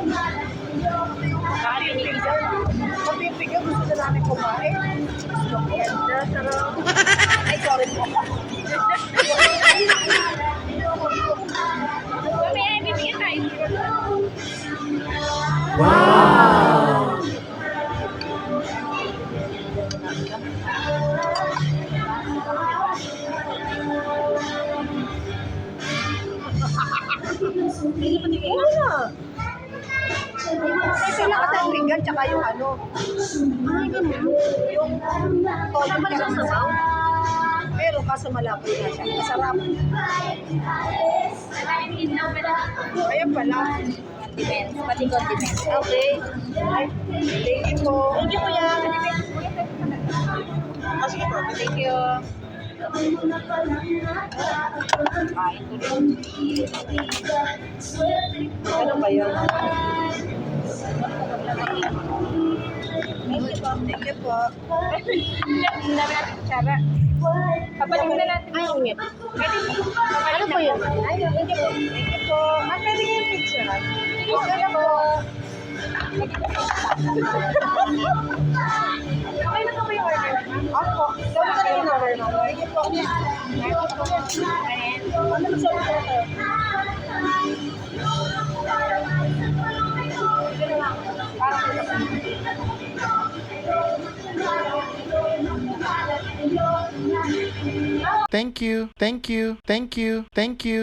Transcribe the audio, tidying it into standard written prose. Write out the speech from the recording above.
Pati yung figure, gusto na namin kumain. Ganda, sarap. Ay, sorry po. Mamaya, bibigyan tayo. Wow! Oo na. Kasi lang kasi ang pinggan, tsaka yung ano. Yung toyo niya. Pero kaso malapot na siya. Masarap. Ayan pala. Condiments, pati condiments. Okay. Ay, thank you po. Thank you, kuya. Thank you. Ano ba yun? Thank you po. Hindi namin natin kutsara. Papalit na natin. Ay, ingit. Ano po yun? Ay, thank you po. Thank you po. Ang pwede yung picture. Okay na po. Okay na po yung order. Ako. Gawin ka na yung order mo. Thank you po. Ano ba sabi ko kayo? Thank you, thank you, thank you, thank you.